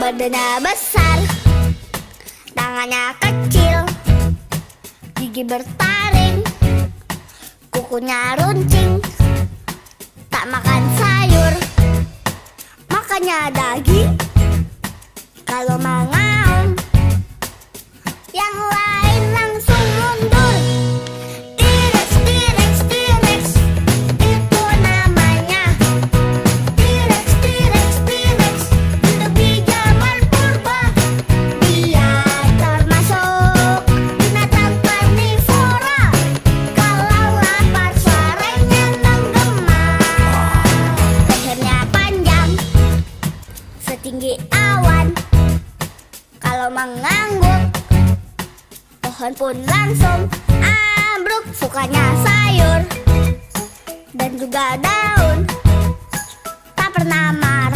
Badannya besar, tangannya kecil, gigi bertaring, kukunya runcing. Tak makan sayur, makannya daging. Kalau mengaum, yang lain langsung mundur. T-Rex, T-Rex, T-Rex, itu namanya. T-Rex, T-Rex, T-Rex, hidup di zaman purba. Dia termasuk binatang karnivora. Kalau lapar suaranya menggema. Lehernya panjang, setinggi awan. Kalau mengangguk, pohon pun langsung ambruk. Sukanya sayur dan juga daun, tak pernah marah.